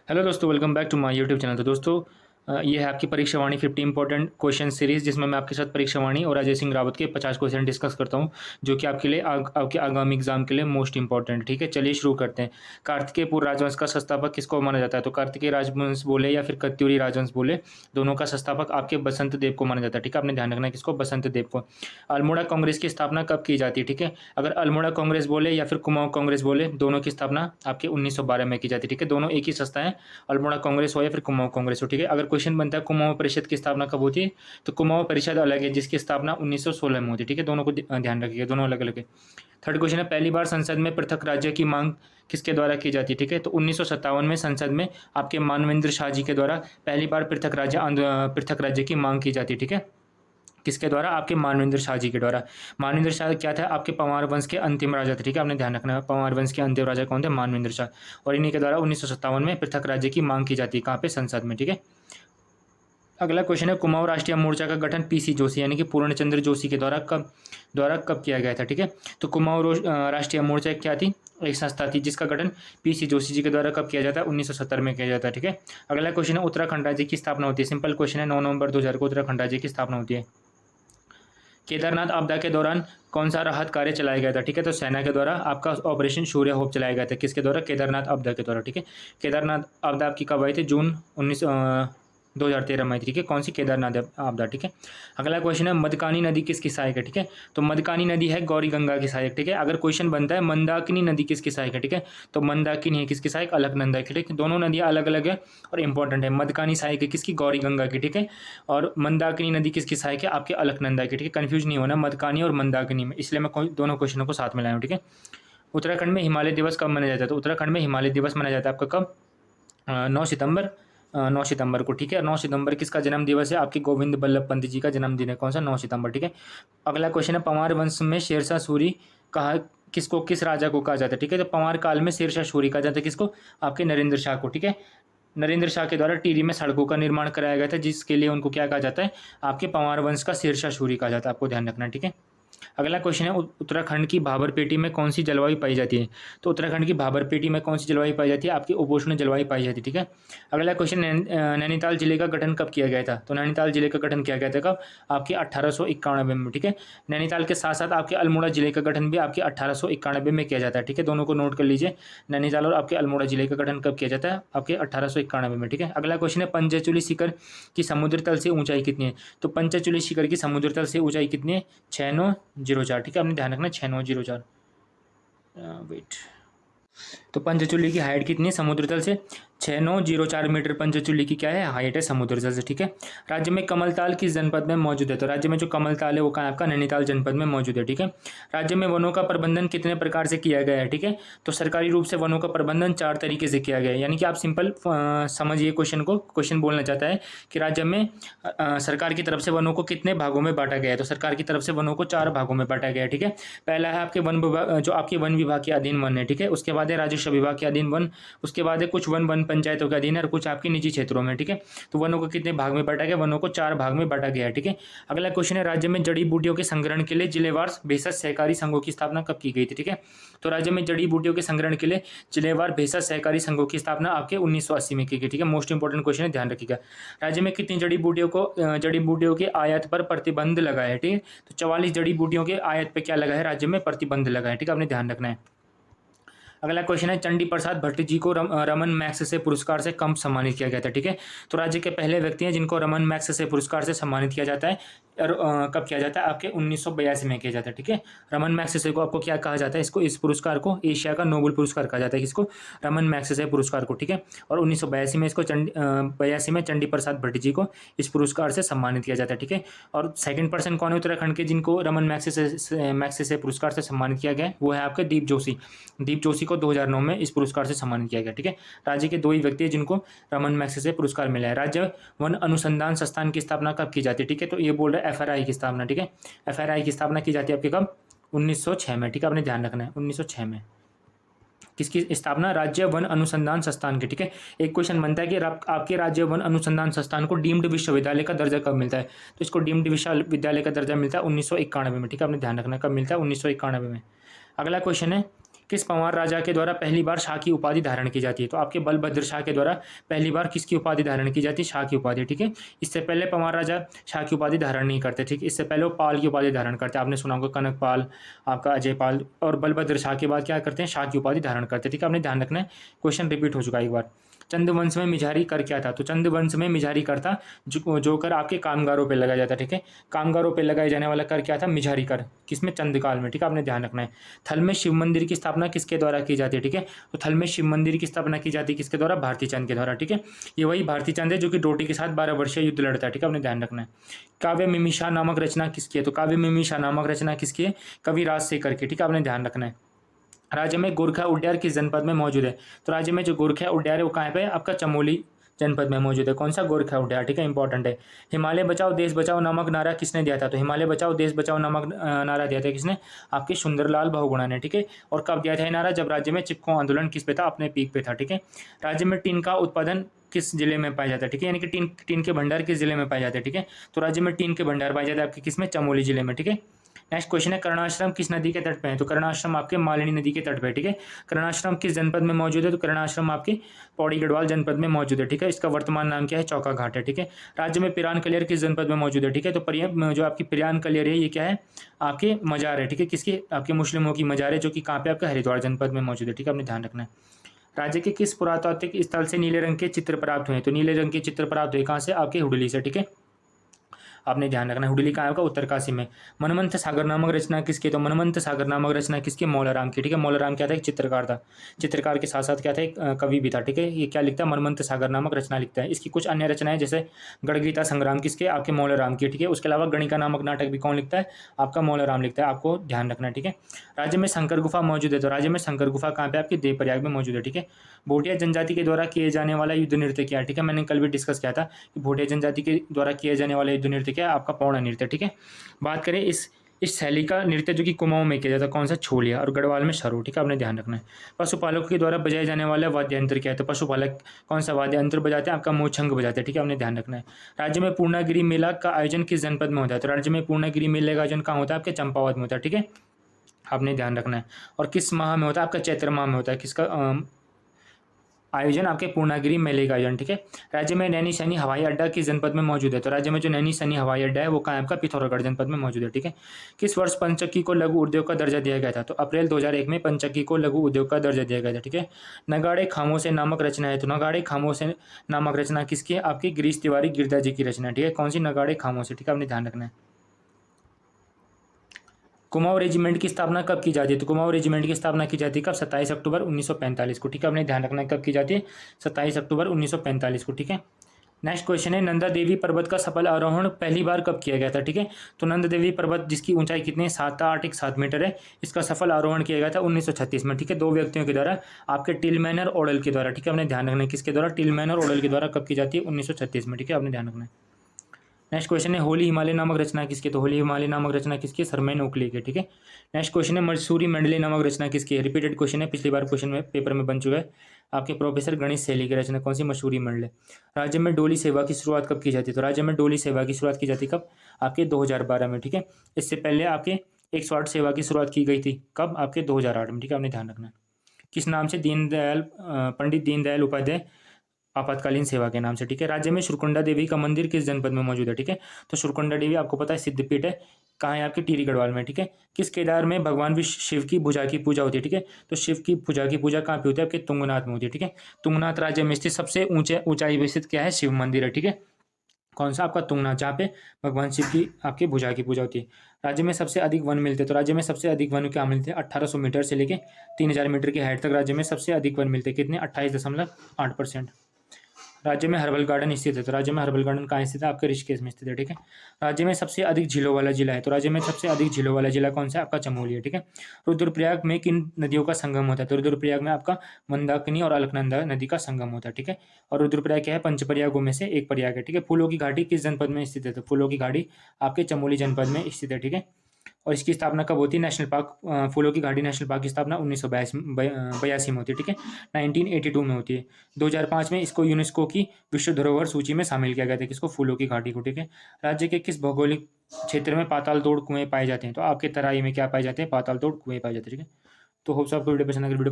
Hello दोस्तों, welcome back to my YouTube channel. तो दोस्तों, ये है आपकी परीक्षा वाणी 50 इंपॉर्टेंट क्वेश्चन सीरीज़, जिसमें मैं आपके साथ परीक्षा वाणी और अजय सिंह रावत के 50 क्वेश्चन डिस्कस करता हूं, जो कि आपके लिए आपके आगामी एग्जाम के लिए मोस्ट इंपॉर्टेंट है। ठीक है, चलिए शुरू करते हैं। कार्तिकेय पूर्व राजवंश का संस्थापक किसको माना जाता है? तो कार्तिकेय राजवंश बोले या फिर कत्यूरी राजवंश बोले, दोनों का संस्थापक आपके बसंत देव को माना जाता है। ठीक है, आपने ध्यान रखना है किसको, बसंत देव को। अल्मोड़ा कांग्रेस की स्थापना कब की जाती है? ठीक है, अगर अल्मोड़ा कांग्रेस बोले या फिर कुमाऊं कांग्रेस बोले, दोनों की स्थापना आपके 1912 में की जाती है। ठीक है, दोनों एक ही संस्था है, अल्मोड़ा कांग्रेस हो या फिर कुमाऊं कांग्रेस हो। ठीक है, अगर क्वेश्चन बनता है कुमाऊं परिषद की स्थापना कब होती है, तो कुमाऊं परिषद अलग है, जिसकी स्थापना 1916 में होती है। ठीक है, दोनों को ध्यान रखिएगा, दोनों अलग अलग है। थर्ड क्वेश्चन है, पहली बार संसद में पृथक राज्य की मांग किसके द्वारा की जाती है? ठीक है, तो 1957 में संसद में आपके मानवेंद्र शाह जी के द्वारा पहली बार पृथक राज्य की मांग की जाती है। ठीक है, किसके द्वारा? आपके मानवेंद्र शाह जी के द्वारा। मानवेंद्र शाह क्या था? आपके पंवार वंश के अंतिम राजा थे। ठीक है, आपने ध्यान रखना है, पंवार वंश के अंतिम राजा कौन थे? मानवेंद्र शाह। और इन्हीं के द्वारा 1957 में पृथक राज्य की मांग की जाती है। कहाँ पे? संसद में। ठीक है, अगला क्वेश्चन है, कुमाऊं राष्ट्रीय मोर्चा का गठन पीसी जोशी यानी कि पूर्णचंद्र जोशी के द्वारा कब किया गया था? ठीक है, तो कुमाऊं राष्ट्रीय मोर्चा एक क्या थी? एक संस्था थी, जिसका गठन पीसी जोशी जी के द्वारा कब किया जाता है? 1970 में किया जाता है। ठीक है, अगला क्वेश्चन है, उत्तराखंड राज्य की स्थापना होती है। सिंपल क्वेश्चन है, 9 नवंबर 2000 को उत्तराखंड राज्य की स्थापना होती है। केदारनाथ आपदा के दौरान कौन सा राहत कार्य चलाया गया था? ठीक है, तो सेना के द्वारा आपका ऑपरेशन सूर्य होप चलाया गया था। किसके द्वारा? केदारनाथ आपदा के द्वारा। ठीक है, केदारनाथ आपदा आपकी कब आई थी? जून 2013 में आई थी। ठीक है, कौन सी? केदारनाथ आपदा। ठीक है, अगला क्वेश्चन है, मदकानी नदी किसकी सहायक है? ठीक है, तो मदकानी नदी है गौरी गंगा की सहायक। ठीक है, अगर क्वेश्चन बनता है मंदाकिनी नदी किसकी सहायक है? ठीक है, तो मंदाकिनी है किसकी सहायक? अलकनंदा की। ठीक है, दोनों नदियाँ अलग अलग है और इंपॉर्टेंट है। मदकानी सहायक है किसकी? गौरी गंगा की। ठीक है, और मंदाकिनी नदी किसकी सहायक है? आपके अलकनंदा की। ठीक है, कंफ्यूज नहीं होना मदकानी और मंदाकिनी में, इसलिए मैं दोनों क्वेश्चनों को साथ में लाया हूँ। ठीक है, उत्तराखंड में हिमालय दिवस कब मनाया जाता है? तो उत्तराखंड में हिमालय दिवस मनाया जाता है आपका कब? 9 सितंबर। 9 सितंबर को। ठीक है, 9 सितंबर किसका जन्म दिवस है? आपके गोविंद बल्लभ पंत जी का जन्मदिन है। कौन सा? 9 सितंबर। ठीक है, अगला क्वेश्चन है, पंवार वंश में शेरशाह सूरी कहा किसको, किस राजा को कहा जाता है? ठीक है, तो पंवार काल में शेरशाह सूरी कहा जाता है किसको? आपके नरेंद्र शाह को। ठीक है, नरेंद्र शाह के द्वारा टिहरी में सड़कों का निर्माण कराया गया था, जिसके लिए उनको क्या कहा जाता है? आपके पंवार वंश का शेरशाह सूरी कहा जाता है। आपको ध्यान रखना है। ठीक है, अगला क्वेश्चन है, उत्तराखंड की भाबर पेटी में कौन सी जलवायु पाई जाती है? तो उत्तराखंड की भाबर पेटी में कौन सी जलवायु पाई जाती है? आपकी उपोष्ण जलवायु पाई जाती है। ठीक है, अगला क्वेश्चन, नैनीताल जिले का गठन कब किया गया था? तो नैनीताल जिले का गठन किया गया था कब? आपके 1891 में। ठीक है, नैनीताल के साथ साथ आपके अल्मोड़ा जिले का गठन भी आपके 1891 में किया जाता है। ठीक है, दोनों को नोट कर लीजिए, नैनीताल और आपके अल्मोड़ा जिले का गठन कब किया जाता है? आपके 1891 में। ठीक है, अगला क्वेश्चन है, पंचचूली शिखर की समुद्र तल से ऊंचाई कितनी है? तो पंचचूली शिखर की समुद्र तल से ऊंचाई कितनी है? 6904। ठीक है, आपने ध्यान रखना, 6904। वेट, तो पंचचूली की हाइट कितनी है समुद्र तल से? 6904 मीटर पंचचूली की क्या है? हाइट है समुद्र तल से। ठीक है, राज्य में कमलताल किस जनपद में मौजूद है? तो राज्य में जो कमलताल है वो कहाँ है? आपका नैनीताल जनपद में मौजूद है। ठीक है, राज्य में वनों का प्रबंधन कितने प्रकार से किया गया है? ठीक है, तो सरकारी रूप से वनों का प्रबंधन 4 तरीके से किया गया है। यानी कि आप सिंपल समझिए क्वेश्चन को। क्वेश्चन बोलना चाहता है कि राज्य में सरकार की तरफ से वनों को कितने भागों में बांटा गया है? तो सरकार की तरफ से वनों को 4 भागों में बांटा गया है। ठीक है, पहला है आपके वन विभाग, जो आपके वन विभाग के अधीन वन है। ठीक है, उसके बाद है राजस्व विभाग के अधीन वन, उसके बाद है कुछ वन पंचायतों के अधीन है और कुछ आपके निजी क्षेत्रों में। ठीक है, तो वनों को कितने भाग में बांटा गया? वनों को 4 भाग में बांटा गया है। ठीक है, अगला क्वेश्चन है, राज्य में जड़ी बूटियों के संग्रहण के लिए जिलेवार भेषज सहकारी संघों की स्थापना कब की गई थी? ठीक है, तो राज्य में जड़ी बूटियों के संग्रहण के लिए जिलेवार भेषज सहकारी संघों की स्थापना आपके 1980 में की गई। ठीक है, मोस्ट इंपोर्टेंट क्वेश्चन है, ध्यान रखिएगा। राज्य में कितनी जड़ी बूटियों के आयात पर प्रतिबंध लगा है? ठीक है, तो 44 जड़ी बूटियों के आयात पे क्या लगा है? राज्य में प्रतिबंध लगा है। ठीक है, आपने ध्यान रखना है। अगला क्वेश्चन है, चंडी प्रसाद भट्ट जी को रमन मैक्स से पुरस्कार से कब सम्मानित किया गया था? ठीक है, तो राज्य के पहले व्यक्ति हैं जिनको रमन मैक्स से पुरस्कार से सम्मानित किया जाता है। और कब किया जाता है? आपके 1982 में किया जाता है। ठीक है, रमन मैक्स को आपको क्या कहा जाता है? इसको, इस पुरस्कार को एशिया का नोबेल पुरस्कार कहा जाता है। किसको? रमन मैक्स पुरस्कार को। ठीक है, और 1982 में इसको 82 में चंडी प्रसाद भट्ट जी को इस पुरस्कार से सम्मानित किया जाता है। ठीक है, और सेकंड पर्सन कौन है उत्तराखंड के जिनको रमन मैक्स से पुरस्कार से सम्मानित किया गया? वो है आपके दीप जोशी। दीप जोशी को 2009 में इस पुरस्कार से सम्मानित किया गया। ठीक है, राज्य के 2 ही व्यक्ति हैं जिनको रमन मैक्स से पुरस्कार मिला है। राज्य वन अनुसंधान संस्थान की स्थापना कब की जाती है? ठीक है, तो ये बोल रहा है एफआरआई की स्थापना। ठीक है, एफआरआई की स्थापना की जाती है आपके कब? 1906 में। ठीक है, आपने ध्यान रखना है, 1906 में किसकी स्थापना? राज्य वन अनुसंधान संस्थान की। ठीक है, एक क्वेश्चन बनता है कि आपके राज्य वन अनुसंधान संस्थान को डीम्ड विश्वविद्यालय का दर्जा कब मिलता है? तो इसको डीम्ड विश्वविद्यालय का दर्जा मिलता है 1991 में। ठीक है, आपने ध्यान रखना कब मिलता है? 1991 में। अगला क्वेश्चन है, किस पंवार राजा के द्वारा पहली बार शाह की उपाधि धारण की जाती है? तो आपके बलभद्र शाह के द्वारा पहली बार किसकी उपाधि धारण की जाती है? शाह की उपाधि, ठीक है। इससे पहले पंवार राजा शाह की उपाधि धारण नहीं करते, ठीक। इससे पहले वो पाल की उपाधि धारण करते हैं, आपने सुना होगा कनक पाल, आपका अजय पाल, और बलभद्र शाह के बाद क्या करते हैं? शाह की उपाधि धारण करते हैं, ठीक है। आपने ध्यान रखना है, क्वेश्चन रिपीट हो चुका है एक बार। चंद्रवंश में मिझारी कर क्या था? तो चंद्रवंश में मिझारी कर था जो कर आपके कामगारों पे लगाया जाता है, ठीक है। कामगारों पे लगाए जाने वाला कर क्या था? मिझारी कर। किसमें? चंद्रकाल में, ठीक है। आपने ध्यान रखना है। थल में शिव मंदिर की स्थापना किसके द्वारा की जाती है? ठीक है। तो थल में शिव मंदिर की स्थापना की जाती है किसके द्वारा? भारती चंद के द्वारा, ठीक है। ये वही भारती चंद है जो कि डोटी के साथ 12 वर्षीय युद्ध लड़ता है, ठीक है। आपने ध्यान रखना है। काव्य मीमांसा नामक रचना किसकी है? तो काव्य मीमांसा नामक रचना किसकी है? कवि राजशेखर की, ठीक है। आपने ध्यान रखना है। राज्य में गोरखा उद्यान किस जनपद में मौजूद है? तो राज्य में जो गोरखा उद्यान है वो कहाँ पे? आपका चमोली जनपद में मौजूद है। कौन सा? गोरखा उद्यान, ठीक है। इंपॉर्टेंट है। हिमालय बचाओ देश बचाओ नामक नारा किसने दिया था? तो हिमालय बचाओ देश बचाओ नामक नारा दिया था किसने? आपके सुंदरलाल बहुगुणा ने, ठीक है। और कब दिया था ये नारा? जब राज्य में चिपको आंदोलन किस पे था? अपने पीक पे था, ठीक है। राज्य में टीन का उत्पादन किस जिले में पाया जाता है? ठीक है, यानी कि टीन के भंडार किस जिले में पाए जाते हैं? ठीक है। तो राज्य में टीन के भंडार पाए जाते हैं आपके किस में? चमोली जिले में, ठीक है। नेक्स्ट क्वेश्चन है, कर्णाश्रम किस नदी के तट पे है? तो कर्णाश्रम आपके मालिनी नदी के तट पे है, ठीक है। कर्णाश्रम किस जनपद में मौजूद है? तो कर्णाश्रम आपके पौड़ी गढ़वाल जनपद में मौजूद है, ठीक है। इसका वर्तमान नाम क्या है? चौका घाट है, ठीक है। राज्य में पिरान कलियर किस जनपद में मौजूद है? ठीक है। तो जो आपकी पिरान कलियर है ये क्या है? आपके मजार है, ठीक है। किसकी? आपके मुस्लिमों की मजार है, जो कि कहाँ पे? आपका हरिद्वार जनपद में मौजूद है, ठीक है। आपने ध्यान रखना है। राज्य के किस पुरातात्विक स्थल से नीले रंग के चित्र प्राप्त हुए? तो नीले रंग के चित्र प्राप्त हुए कहाँ से? आपके हुडली से, ठीक है। आपने ध्यान रखना है। हुडली कहाँ होगा? उत्तरकाशी में। मनमंथ सागर नामक रचना किसकी? तो मनमंथ सागर नामक रचना किसकी? मौलाराम की, ठीक है। मौलाराम क्या था? एक चित्रकार था। चित्रकार के साथ साथ क्या था? एक कवि भी था, ठीक है। ये क्या लिखता है? मनमंथ सागर नामक रचना लिखता है। इसकी कुछ अन्य रचनाएं जैसे गढ़गीता संग्राम किसके? आपके मौलाराम की, ठीक है। उसके अलावा गणिका नामक नाटक भी कौन लिखता है? आपका मौलाराम लिखता है। आपको ध्यान रखना है, ठीक है। राज्य में शंकर गुफा मौजूद है, तो राज्य में शंकर गुफा कहाँ पे? आपके देवप्रयाग में मौजूद है, ठीक है। भोटिया जनजाति के द्वारा किए जाने वाला युद्ध नृत्य क्या है? ठीक है, मैंने कल भी डिस्कस किया था कि भोटिया जनजाति के द्वारा किए जाने वाला युद्ध नृत्य क्या है? आपका पौड़ा नृत्य, ठीक है। बात करें इस शैली का नृत्य जो कि कुमाऊं में किया जाता है, कौन सा? छोलिया, और गढ़वाल में सरो, ठीक है। आपने ध्यान रखना है। पशुपालकों के द्वारा बजाए जाने वाला वाद्य यंत्र क्या है? तो पशुपालक कौन सा वाद्य यंत्र बजाते हैं? आपका मोछंग बजाते हैं, ठीक है। आपने ध्यान रखना है। राज्य में पूर्णागिरी मेला का आयोजन किस जनपद में होता है? तो राज्य में पूर्णागिरी मेले का आयोजन कहाँ होता है? आपके चंपावत में होता है, ठीक है। आपने ध्यान रखना है। और किस माह में होता है? आपका चैत्र माह में होता है। किसका आयोजन? आपके पूर्णागिरी मेले का आयोजन, ठीक है। राज्य में नैनी सैनी हवाई अड्डा किस जनपद में मौजूद है? तो राज्य में जो नैनी सैनी हवाई अड्डा है वो कहाँ है? आपका पिथौरागढ़ जनपद में मौजूद है, ठीक है। किस वर्ष पंचक्की को लघु उद्योग का दर्जा दिया गया था? तो अप्रैल 2001 में पंचक्की को लघु उद्योग का दर्जा दिया गया था, ठीक है। नगाड़े खामोश नामक रचना है, तो नगाड़े खामोश नामक रचना किसकी है? आपकी गिरीश तिवारी गिरधा जी की रचना है, ठीक है। कौन सी? नगाड़े खामोश, ठीक है। आपने ध्यान रखना है। कुमाऊं रेजिमेंट की स्थापना कब की जाती है? तो कुमाऊं रेजिमेंट की स्थापना की जाती है कब? 27 अक्टूबर 1945 को, ठीक है। आपने ध्यान रखना है कब की जाती है? 27 अक्टूबर 1945 को, ठीक है। नेक्स्ट क्वेश्चन है, नंदा देवी पर्वत का सफल आरोहण पहली बार कब किया गया था? ठीक है। तो नंदा देवी पर्वत जिसकी ऊंचाई कितनी है? 7.817 मीटर है। इसका सफल आरोहण किया गया था 1936 में, ठीक है। दो व्यक्तियों के द्वारा, आपके टिलमैन और ओडल के द्वारा, ठीक है। आपने ध्यान रखना है किसके द्वारा? टिलमैन और ओडल के द्वारा कब की जाती है? 1936 में, ठीक है। आपने ध्यान रखना है। नेक्स्ट क्वेश्चन है, होली हिमालय नामक रचना किसकी? तो होली हिमालय नामक रचना किसकी? सरमैन ओखली की, ठीक है। नेक्स्ट क्वेश्चन है, मसूरी मंडली नामक रचना किसकी है? रिपीटेड क्वेश्चन है, पिछली बार क्वेश्चन में पेपर में बन चुका है। आपके प्रोफेसर गणेश सैली की रचना कौन सी? मसूरी मंडली। राज्य में डोली सेवा की शुरुआत कब की जाती है? तो राज्य में डोली सेवा की शुरुआत की जाती है कब? आपके 2012 में, ठीक है। इससे पहले आपके 108 सेवा की शुरुआत की गई थी कब? आपके 2008 में, ठीक है। आपने ध्यान रखना है। किस नाम से? पंडित दीनदयाल उपाध्याय आपातकालीन सेवा के नाम से, ठीक है। राज्य में शुरकुंडा देवी का मंदिर किस जनपद में मौजूद है? ठीक है। तो शुरकुंडा देवी आपको पता है सिद्धपीठ है, कहाँ है? आपके टिहरी गढ़वाल में, ठीक है। किस केदार में भगवान शिव की भुजा की पूजा होती है? ठीक है। तो शिव की भुजा की पूजा कहाँ पे होती है? आपके तुंगनाथ में होती है, ठीक है। तुंगनाथ राज्य में स्थित सबसे ऊंचाई पे स्थित क्या है? शिव मंदिर है, ठीक है। कौन सा? आपका तुंगनाथ, जहाँ पे भगवान शिव की आपकी भुजा की पूजा होती है। राज्य में सबसे अधिक वन मिलते हैं, तो राज्य में सबसे अधिक वन क्या मिलते हैं? 1800 मीटर से लेके 3000 मीटर की हाइट तक राज्य में सबसे अधिक वन मिलते हैं। कितने? 28.8%। राज्य में हर्बल गार्डन स्थित है, तो राज्य में हर्बल गार्डन कहाँ स्थित है? आपके ऋषिकेश में स्थित है, ठीक है। राज्य में सबसे अधिक झीलों वाला जिला है, तो राज्य में सबसे अधिक झीलों वाला जिला कौन सा है? आपका चमोली है, ठीक है। रुद्रप्रयाग में किन नदियों का संगम होता है? तो रुद्रप्रयाग में आपका मंदाकिनी और अलकनंदा नदी का संगम होता है, ठीक है। और रुद्रप्रयाग क्या है? पंचप्रयागों में से एक प्रयाग है, ठीक है। फूलों की घाटी किस जनपद में स्थित है? तो फूलों की घाटी आपके चमोली जनपद में स्थित है, ठीक है। और इसकी स्थापना कब होती है? नेशनल पार्क फूलों की घाटी नेशनल पार्क की स्थापना 1982 में होती है, ठीक है। 1982 में होती है। 2005 में इसको यूनेस्को की विश्व धरोहर सूची में शामिल किया गया था, किसको? फूलों की घाटी को, ठीक है। राज्य के किस भौगोलिक क्षेत्र में पाताल तोड़ कुएं पाए जाते हैं? तो आपके तराई में क्या पाए जाते हैं? पाताल तोड़ कुएं पाए जाते हैं, ठीक है। तो होप्स आपको वीडियो पसंद अगर वीडियो